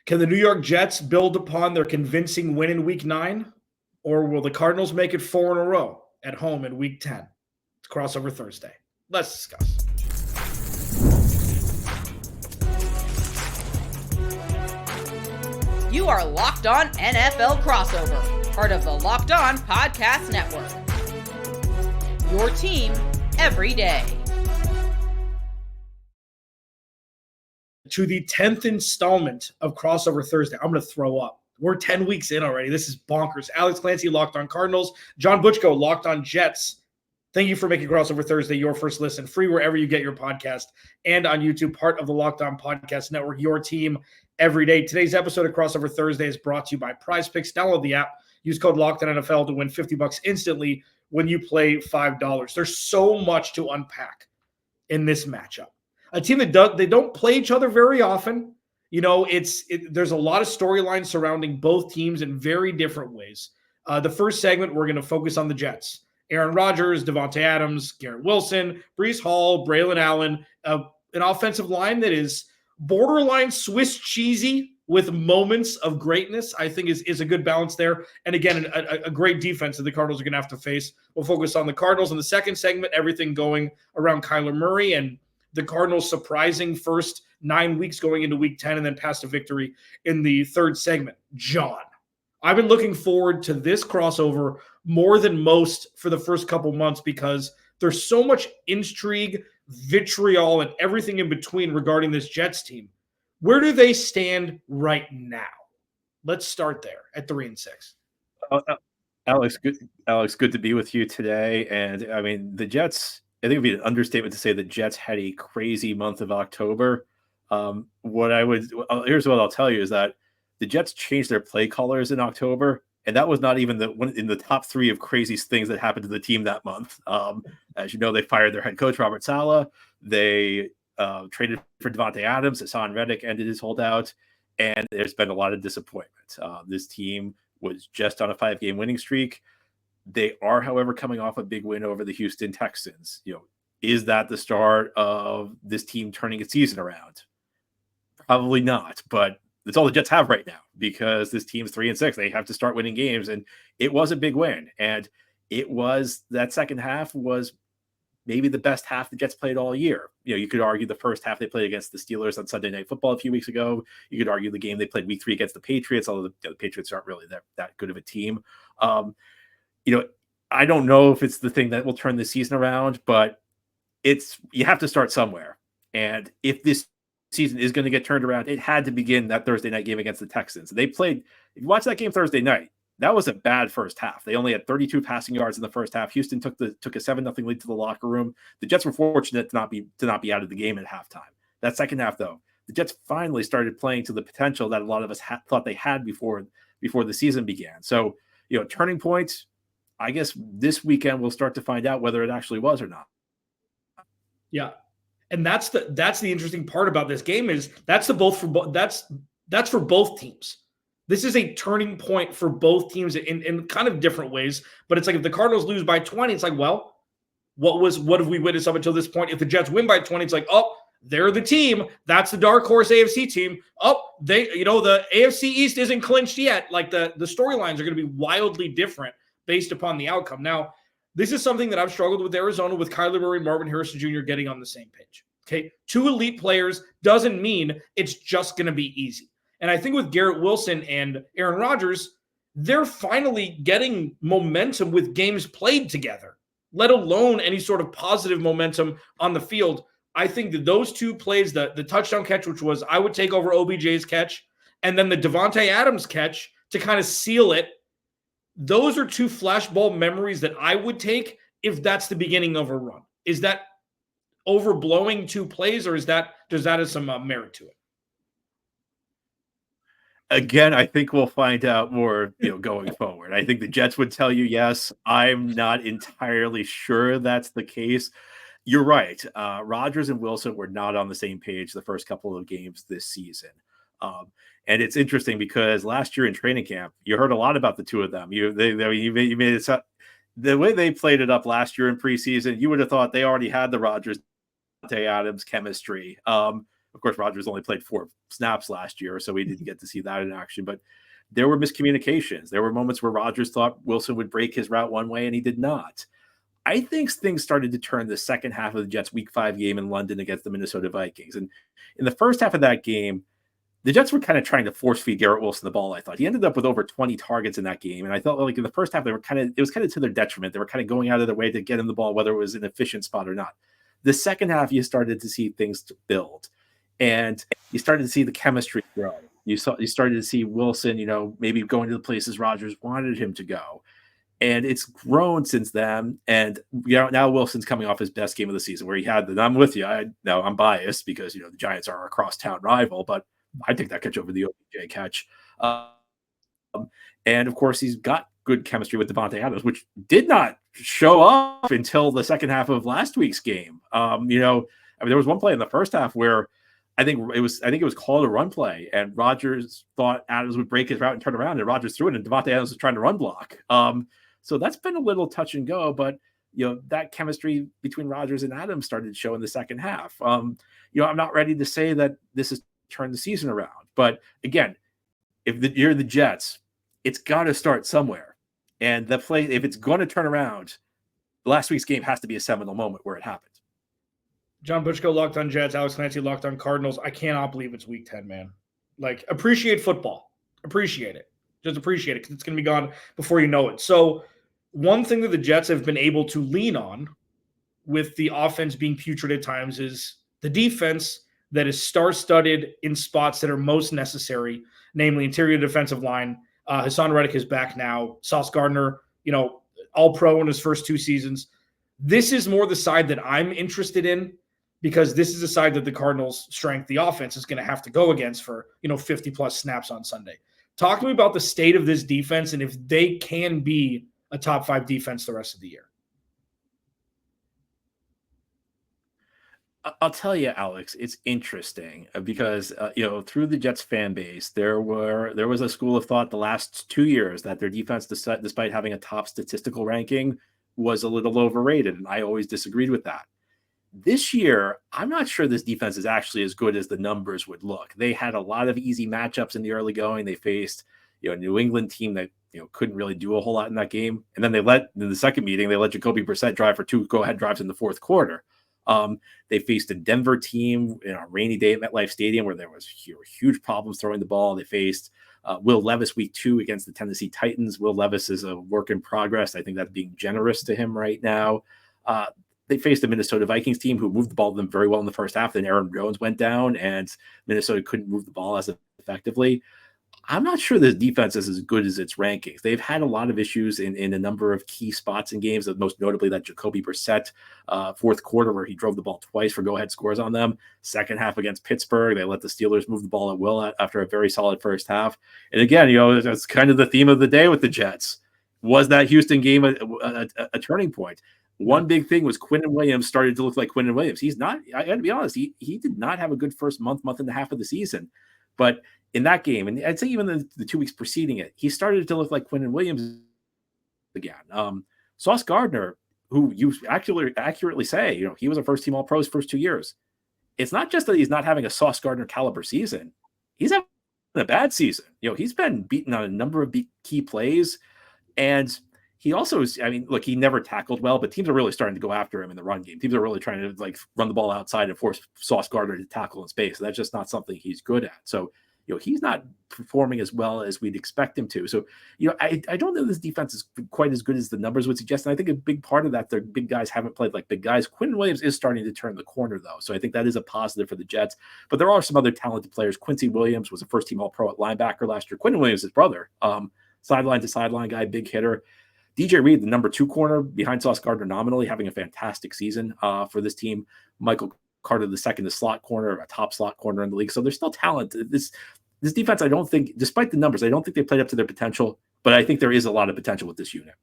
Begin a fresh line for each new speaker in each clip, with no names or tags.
Can the New York Jets build upon their convincing win in Week 9? Or will the Cardinals make it 4 in a row at home in Week 10? It's Crossover Thursday. Let's discuss.
You are Locked On NFL Crossover, part of the Locked On Podcast Network. Your team every day.
To the 10th installment of Crossover Thursday. I'm going to throw up. We're 10 weeks in already. This is bonkers. Alex Clancy, Locked On Cardinals. John Butchko, Locked On Jets. Thank you for making Crossover Thursday your first listen, free wherever you get your podcast, and on YouTube, part of the Locked On Podcast Network, your team every day. Today's episode of Crossover Thursday is brought to you by Prize Picks. Download the app. Use code LOCKEDONNFL to win $50 instantly when you play $5. There's so much to unpack in this matchup. A team that they don't play each other very often. You know, there's a lot of storylines surrounding both teams in very different ways. The first segment, we're going to focus on the Jets. Aaron Rodgers, Davante Adams, Garrett Wilson, Breece Hall, Braylon Allen, an offensive line that is borderline Swiss cheesy with moments of greatness, I think is a good balance there. And again, a great defense that the Cardinals are going to have to face. We'll focus on the Cardinals in the second segment, everything going around Kyler Murray and the Cardinals' surprising first 9 weeks going into Week 10 and then past a victory in the third segment. John, I've been looking forward to this crossover more than most for the first couple months because there's so much intrigue, vitriol, and everything in between regarding this Jets team. Where do they stand right now? Let's start there at 3-6.
Alex, good to be with you today. And I mean, the Jets, I think it would be an understatement to say the Jets had a crazy month of October. Here's what I'll tell you is that the Jets changed their play colors in October, and that was not even one in the top 3 of craziest things that happened to the team that month. As you know, they fired their head coach, Robert Saleh. They traded for Davante Adams. Hassan Reddick ended his holdout, and there's been a lot of disappointment. This team was just on a 5-game winning streak. They are, however, coming off a big win over the Houston Texans. You know, is that the start of this team turning its season around? Probably not, but that's all the Jets have right now because this team's 3-6. They have to start winning games, and it was a big win. And that second half was maybe the best half the Jets played all year. You know, you could argue the first half they played against the Steelers on Sunday Night Football a few weeks ago. You could argue the game they played Week 3 against the Patriots, although the Patriots aren't really that good of a team. You know, I don't know if it's the thing that will turn the season around, but you have to start somewhere. And if this season is going to get turned around, it had to begin that Thursday night game against the Texans. They played, if you watch that game Thursday night, that was a bad first half. They only had 32 passing yards in the first half. Houston took a 7-0 lead to the locker room. The Jets were fortunate to not be out of the game at halftime. That second half, though, the Jets finally started playing to the potential that a lot of us thought they had before the season began. So, you know, turning point, I guess this weekend we'll start to find out whether it actually was or not.
Yeah. And that's the interesting part about this game is that's for both teams. This is a turning point for both teams in kind of different ways. But it's like if the Cardinals lose by 20, it's like, well, what have we witnessed up until this point? If the Jets win by 20, it's like, oh, they're the team. That's the dark horse AFC team. Oh, the AFC East isn't clinched yet. Like the storylines are going to be wildly different based upon the outcome. Now, this is something that I've struggled with Arizona with Kyler Murray and Marvin Harrison Jr. getting on the same page. Okay, 2 elite players doesn't mean it's just going to be easy. And I think with Garrett Wilson and Aaron Rodgers, they're finally getting momentum with games played together, let alone any sort of positive momentum on the field. I think that those 2 plays, the touchdown catch, which was I would take over OBJ's catch, and then the Davante Adams catch to kind of seal it, those are 2 flashbulb memories that I would take if that's the beginning of a run. Is that overblowing 2 plays, or does that have some merit to it?
Again, I think we'll find out more, going forward. I think the Jets would tell you yes. I'm not entirely sure that's the case. You're right. Rodgers and Wilson were not on the same page the first couple of games this season. And it's interesting because last year in training camp, you heard a lot about the 2 of them. You made it sound, the way they played it up last year in preseason, you would have thought they already had the Rodgers Davante Adams chemistry. Of course, Rodgers only played 4 snaps last year, so we didn't get to see that in action. But there were miscommunications. There were moments where Rodgers thought Wilson would break his route one way, and he did not. I think things started to turn the second half of the Jets' Week 5 game in London against the Minnesota Vikings. And in the first half of that game, the Jets were kind of trying to force feed Garrett Wilson the ball, I thought. He ended up with over 20 targets in that game. And I felt like in the first half, it was kind of to their detriment. They were kind of going out of their way to get him the ball, whether it was an efficient spot or not. The second half, you started to see things build. And you started to see the chemistry grow. You started to see Wilson, maybe going to the places Rodgers wanted him to go. And it's grown since then. And now Wilson's coming off his best game of the season where he had and I'm with you. I'm biased because, the Giants are our crosstown rival, but I take that catch over the OBJ catch. And of course, he's got good chemistry with Davante Adams, which did not show up until the second half of last week's game. There was one play in the first half where I think it was called a run play, and Rodgers thought Adams would break his route and turn around, and Rodgers threw it, and Davante Adams was trying to run block. So that's been a little touch and go, but that chemistry between Rodgers and Adams started to show in the second half. I'm not ready to say that this has turned the season around, but again, if you're the Jets, it's got to start somewhere, and if it's going to turn around, last week's game has to be a seminal moment where it happened.
John Butchko, Locked on Jets. Alex Clancy, Locked on Cardinals. I cannot believe it's week 10, man. Appreciate football. Appreciate it. Just appreciate it because it's going to be gone before you know it. So one thing that the Jets have been able to lean on with the offense being putrid at times is the defense that is star-studded in spots that are most necessary, namely interior defensive line. Hassan Reddick is back now. Sauce Gardner, all-pro in his first 2 seasons. This is more the side that I'm interested in because this is a side that the Cardinals' strength, the offense, is going to have to go against for, 50-plus snaps on Sunday. Talk to me about the state of this defense and if they can be a top 5 defense the rest of the year.
I'll tell you, Alex, it's interesting because, through the Jets fan base, there was a school of thought the last 2 years that their defense, despite having a top statistical ranking, was a little overrated. And I always disagreed with that. This year, I'm not sure this defense is actually as good as the numbers would look. They had a lot of easy matchups in the early going. They faced, a New England team that, couldn't really do a whole lot in that game. And then in the second meeting, they let Jacoby Brissett drive for 2 go-ahead drives in the fourth quarter. They faced a Denver team in a rainy day at MetLife Stadium where there was huge problems throwing the ball. They faced Will Levis week 2 against the Tennessee Titans. Will Levis is a work in progress. I think that's being generous to him right now. They faced the Minnesota Vikings team who moved the ball to them very well in the first half. Then Aaron Jones went down and Minnesota couldn't move the ball as effectively. I'm not sure this defense is as good as its rankings. They've had a lot of issues in a number of key spots in games, most notably that Jacoby Brissett fourth quarter where he drove the ball twice for go-ahead scores on them. Second half against Pittsburgh, they let the Steelers move the ball at will after a very solid first half. And again, that's kind of the theme of the day with the Jets. Was that Houston game a turning point? One big thing was Quinnen Williams started to look like Quinnen Williams. He's not, I got to be honest, he did not have a good first month and a half of the season. But in that game, and I'd say even the 2 weeks preceding it, he started to look like Quinnen Williams again. Sauce Gardner, who you accurately say, he was a first-team All-Pro his first 2 years. It's not just that he's not having a Sauce Gardner caliber season. He's having a bad season. He's been beaten on a number of key plays, and he also is, he never tackled well, but teams are really starting to go after him in the run game. Teams are really trying to run the ball outside and force Sauce Gardner to tackle in space. That's just not something he's good at. So, he's not performing as well as we'd expect him to. So, I don't know this defense is quite as good as the numbers would suggest. And I think a big part of that, their big guys haven't played like big guys. Quinnen Williams is starting to turn the corner, though. So I think that is a positive for the Jets. But there are some other talented players. Quincy Williams was a first-team All-Pro at linebacker last year. Quinnen Williams' his brother, sideline-to-sideline guy, big hitter. DJ Reed, the number 2 corner behind Sauce Gardner nominally, having a fantastic season for this team. Michael Carter II, the slot corner, a top slot corner in the league. So there's still talent. This defense, I don't think, despite the numbers, I don't think they played up to their potential, but I think there is a lot of potential with this unit.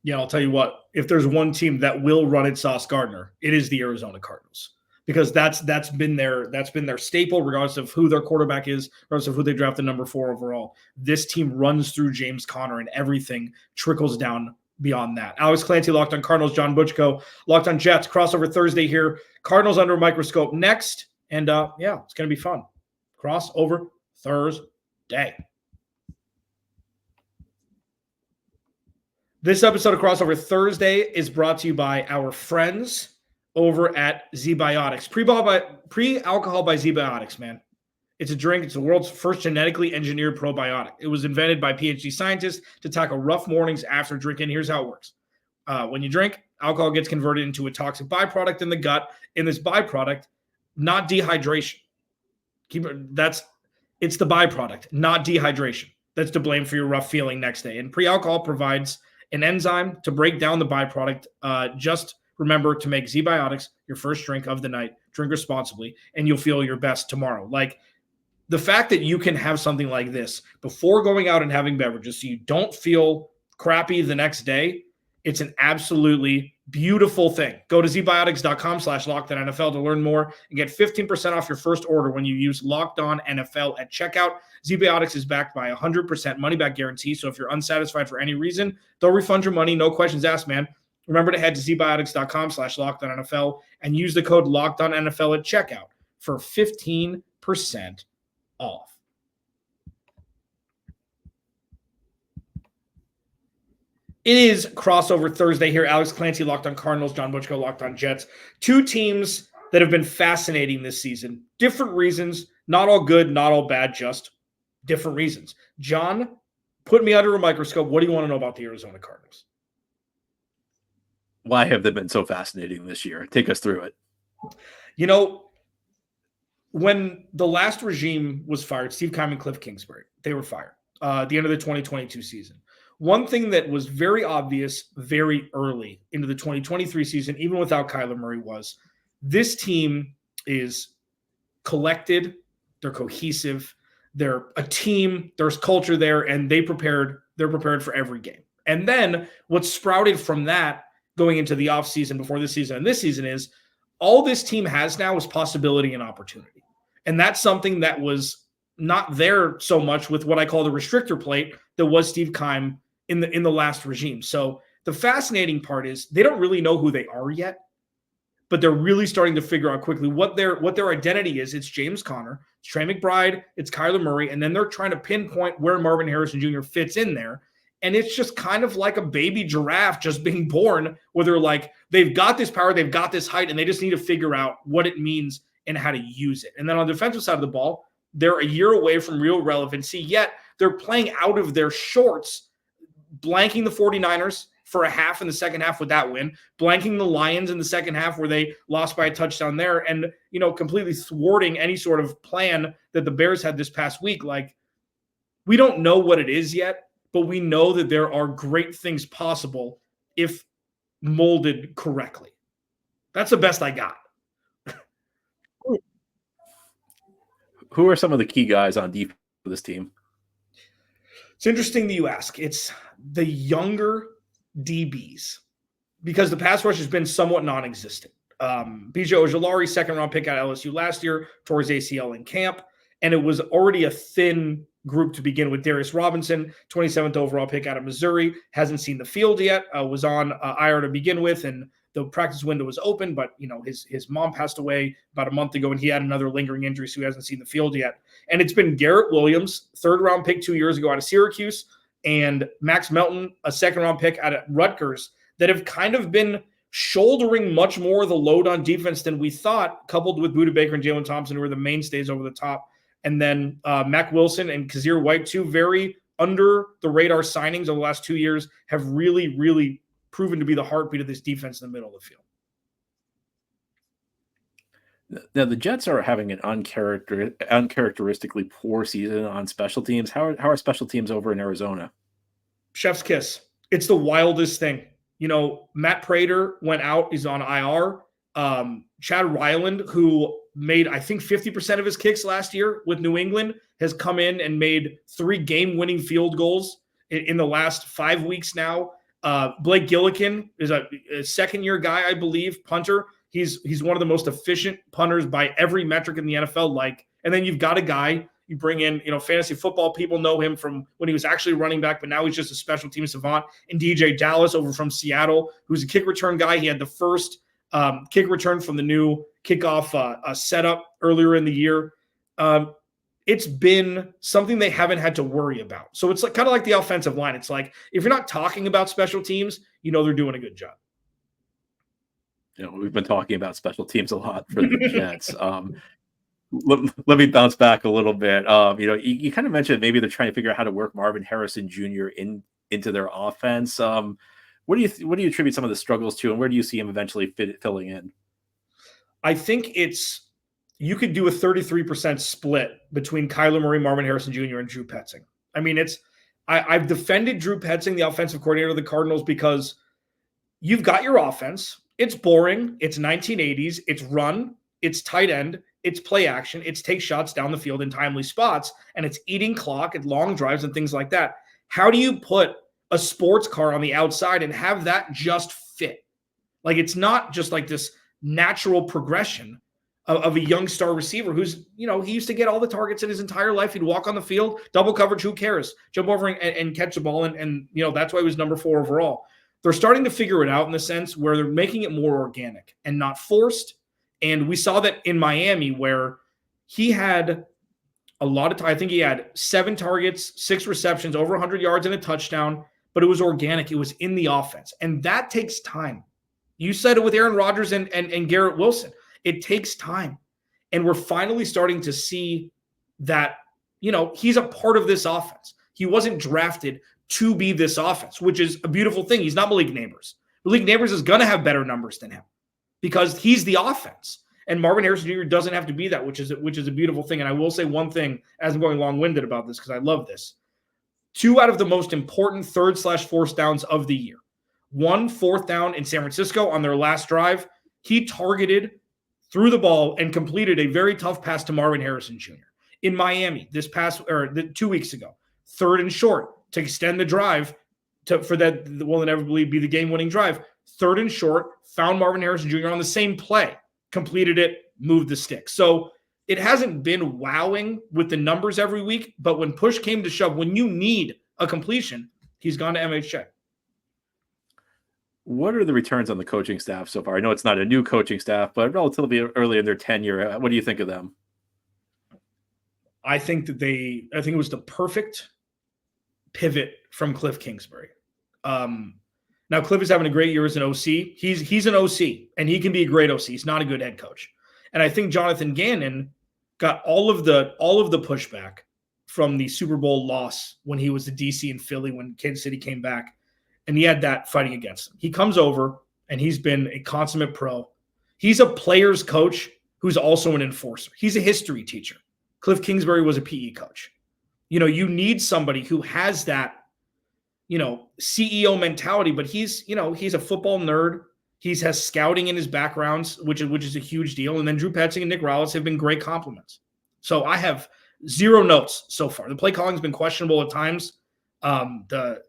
Yeah, I'll tell you what, if there's one team that will run at Sauce Gardner, it is the Arizona Cardinals. Because that's been their staple, regardless of who their quarterback is, regardless of who they drafted number 4 overall. This team runs through James Conner and everything trickles down beyond that. Alex Clancy, Locked on Cardinals. John Butchko, Locked on Jets. Crossover Thursday here. Cardinals under a microscope. Next, And yeah, it's going to be fun. Crossover Thursday. This episode of Crossover Thursday is brought to you by our friends over at ZBiotics. Pre-alcohol by ZBiotics, man. It's a drink. It's the world's first genetically engineered probiotic. It was invented by PhD scientists to tackle rough mornings after drinking. Here's how it works. When you drink, alcohol gets converted into a toxic byproduct in the gut. In this byproduct, not dehydration. It's the byproduct, not dehydration. That's to blame for your rough feeling next day. And pre-alcohol provides an enzyme to break down the byproduct. Just remember to make ZBiotics your first drink of the night. Drink responsibly, and you'll feel your best tomorrow. Like, the fact that you can have something like this before going out and having beverages so you don't feel crappy the next day, it's an absolutely beautiful thing. Go to zbiotics.com/LockedOnNFL to learn more and get 15% off your first order when you use Locked On NFL at checkout. ZBiotics is backed by 100% money-back guarantee, so if you're unsatisfied for any reason, they'll refund your money. No questions asked, man. Remember to head to zbiotics.com/LockedOnNFL and use the code LockedOnNFL at checkout for 15% off. It is Crossover Thursday here. Alex Clancy, Locked On Cardinals, John Butchko, Locked On Jets. Two teams that have been fascinating this season. Different reasons, not all good, not all bad, just different reasons. John, put me under a microscope. What do you want to know about the Arizona Cardinals?
Why have they been so fascinating this year? Take us through it.
You know, when the last regime was fired, Steve Keim and Cliff Kingsbury, they were fired at the end of the 2022 season. One thing that was very obvious very early into the 2023 season, even without Kyler Murray, was this team is collected, they're cohesive, they're a team, there's culture there, and they're prepared for every game. And then what sprouted from that going into the offseason before this season and this season is all this team has now is possibility and opportunity. And that's something that was not there so much with what I call the restrictor plate that was Steve Keim in the last regime. So the fascinating part is they don't really know who they are yet, but they're really starting to figure out quickly what their identity is. It's James Conner, it's Trey McBride, it's Kyler Murray, and then they're trying to pinpoint where Marvin Harrison Jr. fits in there. And it's just kind of like a baby giraffe just being born, where they're like, they've got this power, they've got this height, and they just need to figure out what it means and how to use it. And then on the defensive side of the ball, they're a year away from real relevancy, yet they're playing out of their shorts, blanking the 49ers for a half in the second half with that win, blanking the Lions in the second half where they lost by a touchdown there, and, you know, completely thwarting any sort of plan that the Bears had this past week. Like, we don't know what it is yet, but we know that there are great things possible if molded correctly. That's the best I got.
Who are some of the key guys on defense for this team?
It's interesting that you ask. It's the younger DBs because the pass rush has been somewhat non-existent. BJ Ojulari, second-round pick out of LSU last year, tore his ACL in camp, and it was already a thin group to begin with. Darius Robinson, 27th overall pick out of Missouri, hasn't seen the field yet, was on IR to begin with, and the practice window was open, but, you know, his mom passed away about a month ago, and he had another lingering injury, so he hasn't seen the field yet. And it's been Garrett Williams, third-round pick 2 years ago out of Syracuse, and Max Melton, a second-round pick out of Rutgers, that have kind of been shouldering much more of the load on defense than we thought, coupled with Budda Baker and Jalen Thompson, who are the mainstays over the top. And then Mac Wilson and Kazir White, two very under-the-radar signings over the last 2 years, have really, really proven to be the heartbeat of this defense in the middle of the field.
Now, the Jets are having an uncharacteristically poor season on special teams. How are special teams over in Arizona?
Chef's kiss. It's the wildest thing. You know, Matt Prater went out. He's on IR. Chad Ryland, who made, I think, 50% of his kicks last year with New England, has come in and made 3 game-winning field goals in the last 5 weeks now. Blake Gillikin is a second-year guy, I believe, punter. He's one of the most efficient punters by every metric in the NFL. And then you've got a guy you bring in, you know, fantasy football people know him from when he was actually running back, but now he's just a special team savant. And DJ Dallas over from Seattle, who's a kick return guy. He had the first kick return from the new kickoff setup earlier in the year. It's been something they haven't had to worry about. So it's like kind of like the offensive line. It's like if you're not talking about special teams, they're doing a good job.
We've been talking about special teams a lot for the Jets. Let me bounce back a little bit. You kind of mentioned maybe they're trying to figure out how to work Marvin Harrison Jr. into their offense. What do you attribute some of the struggles to, and where do you see him eventually filling in?
I think you could do a 33% split between Kyler Murray, Marvin Harrison Jr., and Drew Petzing. I mean, I've defended Drew Petzing, the offensive coordinator of the Cardinals, because you've got your offense. It's boring. It's 1980s. It's run. It's tight end. It's play action. It's take shots down the field in timely spots, and it's eating clock and long drives and things like that. How do you put a sports car on the outside and have that just fit? Like, it's not just like this natural progression of a young star receiver who's, he used to get all the targets in his entire life. He'd walk on the field, double coverage, who cares? Jump over and catch the ball. And that's why he was number 4 overall. They're starting to figure it out in the sense where they're making it more organic and not forced. And we saw that in Miami, where he had a lot of time. I think he had 7 targets, 6 receptions, over 100 yards and a touchdown, but it was organic. It was in the offense. And that takes time. You said it with Aaron Rodgers and Garrett Wilson. It takes time. And we're finally starting to see that, he's a part of this offense. He wasn't drafted to be this offense, which is a beautiful thing. He's not Malik Neighbors. Malik Neighbors is going to have better numbers than him because he's the offense. And Marvin Harrison Jr. doesn't have to be that, which is a beautiful thing. And I will say one thing as I'm going long-winded about this because I love this. 2 out of the most important 3rd/4th downs of the year. 1 4th down in San Francisco on their last drive. He targeted, threw the ball, and completed a very tough pass to Marvin Harrison Jr. In Miami 2 weeks ago. 3rd and short to extend the drive for that will inevitably be the game-winning drive. 3rd and short, found Marvin Harrison Jr. on the same play, completed it, moved the stick. So it hasn't been wowing with the numbers every week, but when push came to shove, when you need a completion, he's gone to MHJ.
What are the returns on the coaching staff so far? I know it's not a new coaching staff, but relatively early in their tenure. What do you think of them?
I think it was the perfect pivot from Cliff Kingsbury. Now Cliff is having a great year as an OC. He's an OC, and he can be a great OC. He's not a good head coach. And I think Jonathan Gannon got all of the pushback from the Super Bowl loss when he was the DC in Philly when Kansas City came back. And he had that fighting against him. He comes over, and he's been a consummate pro. He's a player's coach who's also an enforcer. He's a history teacher. Cliff Kingsbury was a PE coach. You need somebody who has that, CEO mentality, but he's a football nerd. He has scouting in his backgrounds, which is a huge deal. And then Drew Petzing and Nick Rallis have been great compliments. So I have 0 notes so far. The play calling has been questionable at times. The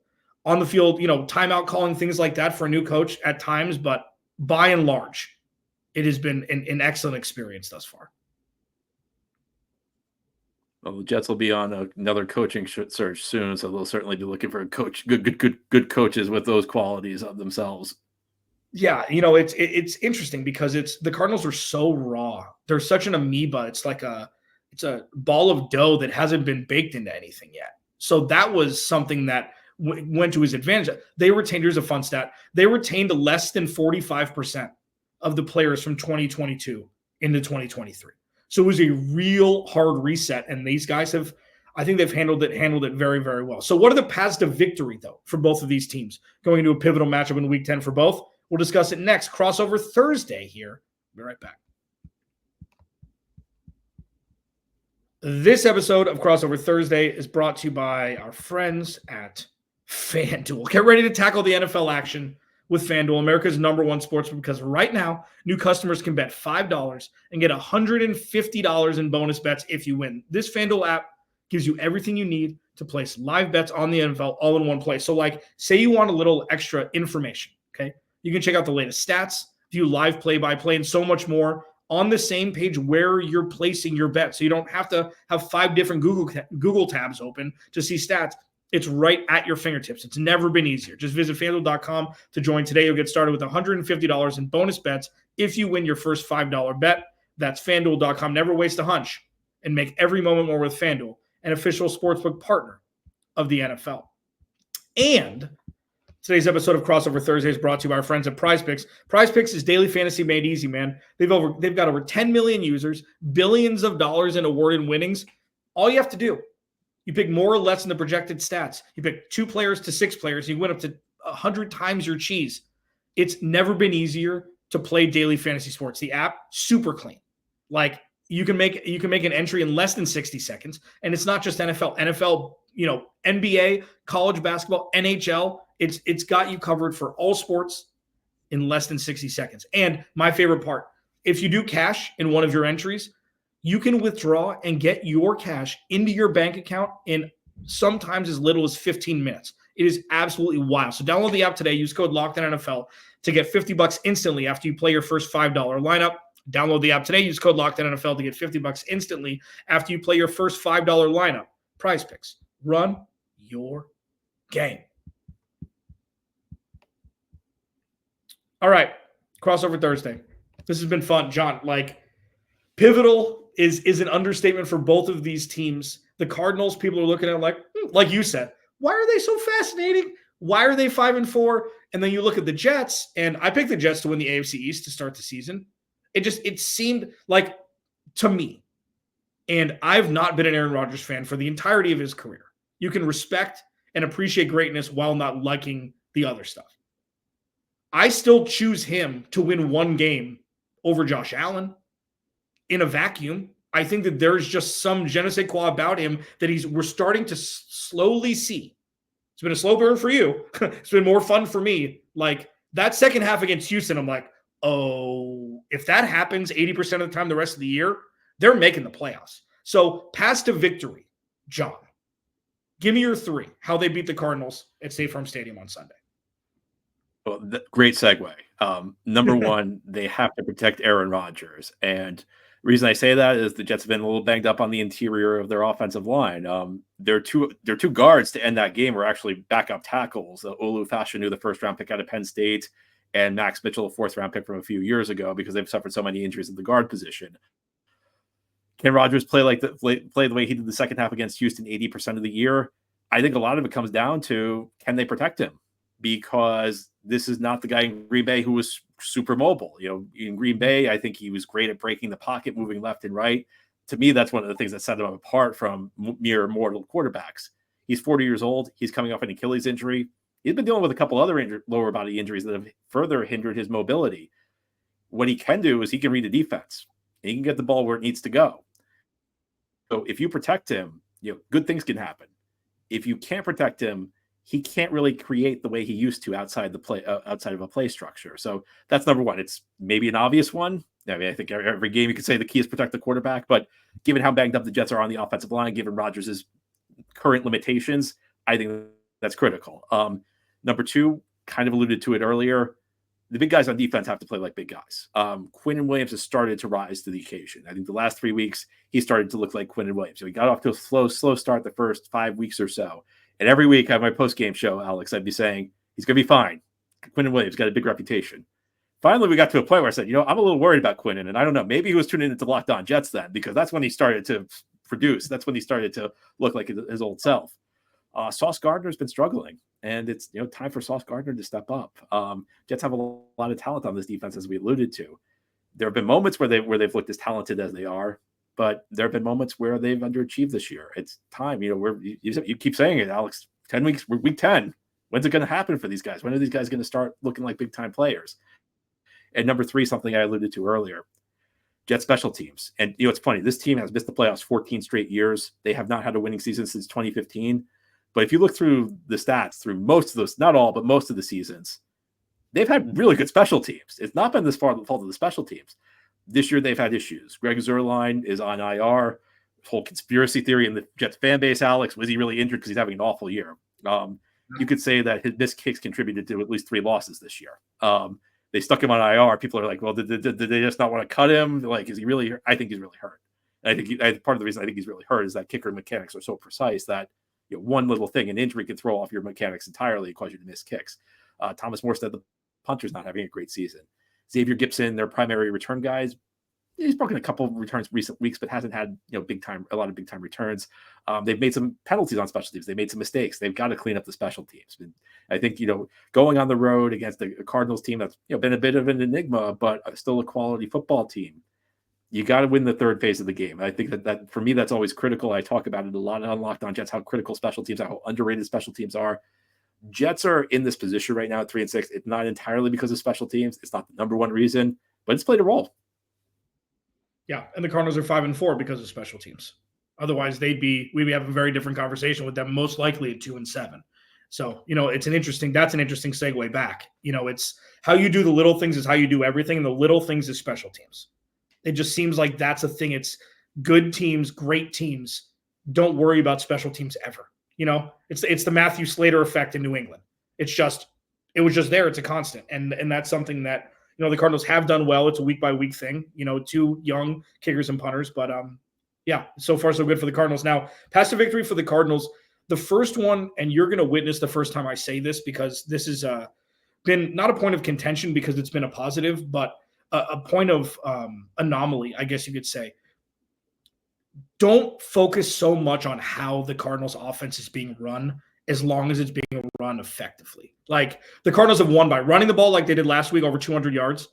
on the field, timeout calling, things like that for a new coach at times, but by and large, it has been an excellent experience thus far.
Well, the Jets will be on another coaching search soon, so they'll certainly be looking for a coach, good coaches with those qualities of themselves.
Yeah, it's interesting because the Cardinals are so raw. They're such an amoeba. It's like it's a ball of dough that hasn't been baked into anything yet. So that was something that went to his advantage. Here's a fun stat. They retained less than 45% of the players from 2022 into 2023. So it was a real hard reset, and these guys I think they've handled it very, very well. So what are the paths to victory, though, for both of these teams going into a pivotal matchup in Week 10 for both? We'll discuss it next. Crossover Thursday here. Be right back. This episode of Crossover Thursday is brought to you by our friends at FanDuel. Get ready to tackle the NFL action with FanDuel, America's #1 sportsbook, because right now, new customers can bet $5 and get $150 in bonus bets if you win. This FanDuel app gives you everything you need to place live bets on the NFL all in one place. So say you want a little extra information, okay? You can check out the latest stats, view live play-by-play, and so much more on the same page where you're placing your bet. So you don't have to have 5 different Google tabs open to see stats. It's right at your fingertips. It's never been easier. Just visit FanDuel.com to join today. You'll get started with $150 in bonus bets if you win your first $5 bet. That's FanDuel.com. Never waste a hunch and make every moment more with FanDuel, an official sportsbook partner of the NFL. And today's episode of Crossover Thursday is brought to you by our friends at Prize Picks. Prize Picks is daily fantasy made easy, man. They've got over 10 million users, billions of dollars in awarded winnings. All you have to do, you pick more or less in the projected stats. You pick 2 players to 6 players. You win up to 100 times your cheese. It's never been easier to play daily fantasy sports. The app, super clean. Like you can make an entry in less than 60 seconds. And it's not just NFL, NBA, college basketball, NHL. It's got you covered for all sports in less than 60 seconds. And my favorite part, if you do cash in one of your entries, you can withdraw and get your cash into your bank account in sometimes as little as 15 minutes. It is absolutely wild. So download the app today. Use code LOCKEDONNFL to get $50 instantly after you play your first $5 lineup. Download the app today. Use code LOCKEDONNFL to get $50 instantly after you play your first $5 lineup. Prize Picks. Run your game. All right. Crossover Thursday. This has been fun, John. Pivotal is an understatement for both of these teams. The Cardinals, people are looking at like you said, why are they so fascinating? Why are they 5-4? And then you look at the Jets, and I picked the Jets to win the AFC East to start the season. It seemed like, to me, and I've not been an Aaron Rodgers fan for the entirety of his career. You can respect and appreciate greatness while not liking the other stuff. I still choose him to win one game over Josh Allen. In a vacuum, I think that there's just some je ne sais quoi about him that we're starting to slowly see. It's been a slow burn for you. It's been more fun for me. Like that second half against Houston, I'm like, oh, if that happens 80% of the time the rest of the year, they're making the playoffs. So pass to victory, John. Give me your 3, how they beat the Cardinals at State Farm Stadium on Sunday.
Well, great segue. Number one, they have to protect Aaron Rodgers. And the reason I say that is the Jets have been a little banged up on the interior of their offensive line. Their two guards to end that game were actually backup tackles. Olu Fashanu, the first-round pick out of Penn State, and Max Mitchell, a fourth-round pick from a few years ago, because they've suffered so many injuries at the guard position. Can Rodgers play the way he did the second half against Houston 80% of the year? I think a lot of it comes down to, can they protect him? Because this is not the guy in Green Bay who was super mobile. In Green Bay, I think he was great at breaking the pocket, moving left and right. To me, that's one of the things that set him apart from mere mortal quarterbacks. He's 40 years old. He's coming off an Achilles injury. He's been dealing with a couple other lower body injuries that have further hindered his mobility. What he can do is he can read the defense. He can get the ball where it needs to go. So if you protect him, good things can happen. If you can't protect him, he can't really create the way he used to outside of a play structure. So that's number one. It's maybe an obvious one. I mean, I think every game you could say the key is protect the quarterback, but given how banged up the Jets are on the offensive line, given Rodgers' current limitations, I think that's critical. Number two, kind of alluded to it earlier, the big guys on defense have to play like big guys. Quinnen Williams has started to rise to the occasion. I think the last 3 weeks, he started to look like Quinnen Williams. So he got off to a slow start the first 5 weeks or so. And every week on my post-game show, Alex, I'd be saying, he's going to be fine. Quinnen Williams got a big reputation. Finally, we got to a point where I said, I'm a little worried about Quinnen. And I don't know, maybe he was tuning into Locked On Jets then, because that's when he started to produce. That's when he started to look like his old self. Sauce Gardner's been struggling, and it's time for Sauce Gardner to step up. Jets have a lot of talent on this defense, as we alluded to. There have been moments where they've looked as talented as they are, but there have been moments where they've underachieved this year. It's time. You keep saying it, Alex. 10 weeks, week 10. When's it going to happen for these guys? When are these guys going to start looking like big time players? And number three, something I alluded to earlier, Jet special teams. And it's funny. This team has missed the playoffs 14 straight years. They have not had a winning season since 2015. But if you look through the stats, through most of those, not all, but most of the seasons, they've had really good special teams. It's not been this far the fault of the special teams. This year, they've had issues. Greg Zuerlein is on IR. Whole conspiracy theory in the Jets fan base, Alex. Was he really injured because he's having an awful year? You could say that his missed kicks contributed to at least 3 losses this year. They stuck him on IR. People are like, well, did they just not want to cut him? Like, is he really hurt? I think he's really hurt. And I think part of the reason I think he's really hurt is that kicker mechanics are so precise that one little thing, an injury can throw off your mechanics entirely and cause you to miss kicks. Thomas Morstead, the punter's not having a great season. Xavier Gipson, their primary return guys, he's broken a couple of returns recent weeks, but hasn't had a lot of big time returns. They've made some penalties on special teams. They made some mistakes. They've got to clean up the special teams. And I think going on the road against the Cardinals team that's been a bit of an enigma, but still a quality football team, you got to win the third phase of the game. I think that for me that's always critical. I talk about it a lot on Locked On Jets, how critical special teams are, how underrated special teams are. Jets are in this position right now at 3-6. It's not entirely because of special teams. It's not the number one reason, but it's played a role.
Yeah, and the Cardinals are 5-4 because of special teams. Otherwise, we'd have a very different conversation with them, most likely at 2-7. So, that's an interesting segue back. It's how you do the little things is how you do everything, and the little things is special teams. It just seems like that's a thing. It's good teams, great teams. Don't worry about special teams ever. It's the Matthew Slater effect in New England. It was just there. It's a constant, and that's something that the Cardinals have done well. It's a week-by-week thing, 2 young kickers and punters. But, so far so good for the Cardinals. Now, past a victory for the Cardinals, the first one, and you're going to witness the first time I say this because this has been not a point of contention because it's been a positive, but a point of anomaly, I guess you could say. Don't focus so much on how the Cardinals offense is being run as long as it's being run effectively. Like the Cardinals have won by running the ball like they did last week, over 200 yards.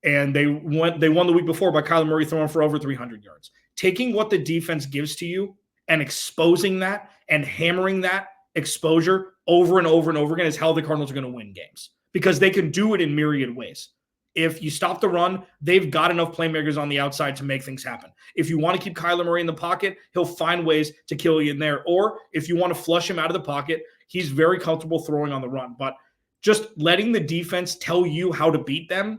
And they won the week before by Kyler Murray throwing for over 300 yards. Taking what the defense gives to you and exposing that and hammering that exposure over and over and over again is how the Cardinals are going to win games because they can do it in myriad ways. If you stop the run, they've got enough playmakers on the outside to make things happen. If you want to keep Kyler Murray in the pocket, he'll find ways to kill you in there. Or if you want to flush him out of the pocket, he's very comfortable throwing on the run. But just letting the defense tell you how to beat them,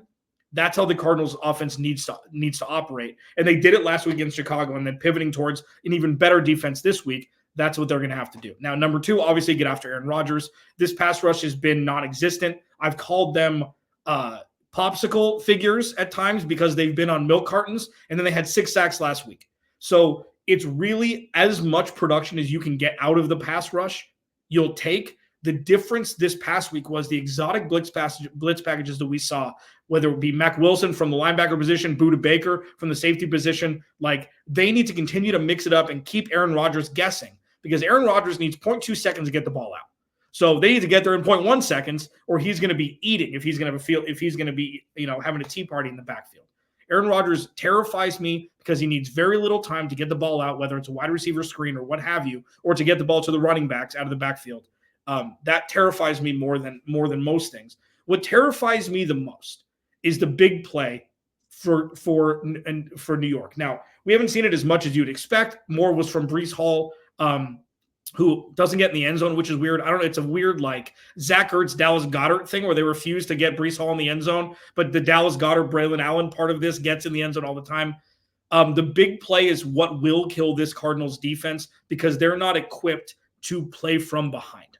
that's how the Cardinals offense needs to operate. And they did it last week against Chicago, and then pivoting towards an even better defense this week, that's what they're going to have to do. Now, number 2, obviously get after Aaron Rodgers. This pass rush has been non-existent. I've called them popsicle figures at times because they've been on milk cartons, and then they had 6 sacks last week. So it's really as much production as you can get out of the pass rush, you'll take. The difference this past week was the exotic blitz packages that we saw, whether it be Mac Wilson from the linebacker position, Budda Baker from the safety position. Like they need to continue to mix it up and keep Aaron Rodgers guessing because Aaron Rodgers needs 0.2 seconds to get the ball out. So they need to get there in 0.1 seconds, or he's going to be eating if he's going to be having a tea party in the backfield. Aaron Rodgers terrifies me because he needs very little time to get the ball out, whether it's a wide receiver screen or what have you, or to get the ball to the running backs out of the backfield. That terrifies me more than most things. What terrifies me the most is the big play for New York. Now, we haven't seen it as much as you'd expect. More was from Breece Hall, who doesn't get in the end zone, which is weird. I don't know. It's a weird like Zach Ertz, Dallas Goedert thing where they refuse to get Breece Hall in the end zone, but the Dallas Goedert, Braylon Allen part of this gets in the end zone all the time. The big play is what will kill this Cardinals defense because they're not equipped to play from behind.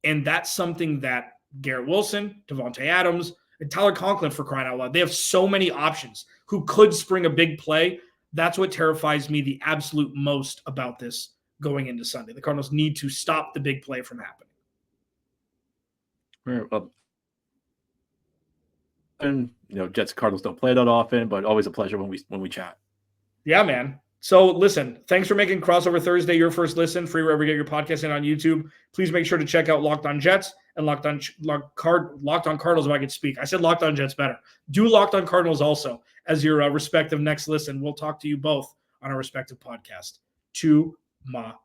And that's something that Garrett Wilson, Davante Adams, and Tyler Conklin, for crying out loud, they have so many options who could spring a big play. That's what terrifies me the absolute most about this going into Sunday. The Cardinals need to stop the big play from happening.
Well, and Jets and Cardinals don't play that often, but always a pleasure when we chat. Yeah, man. So listen, thanks for making Crossover Thursday your first listen, free wherever you get your podcast and on YouTube. Please make sure to check out Locked On Jets and Locked On Cardinals if I could speak. I said Locked On Jets better. Do Locked On Cardinals also as your respective next listen. We'll talk to you both on our respective podcast tomorrow.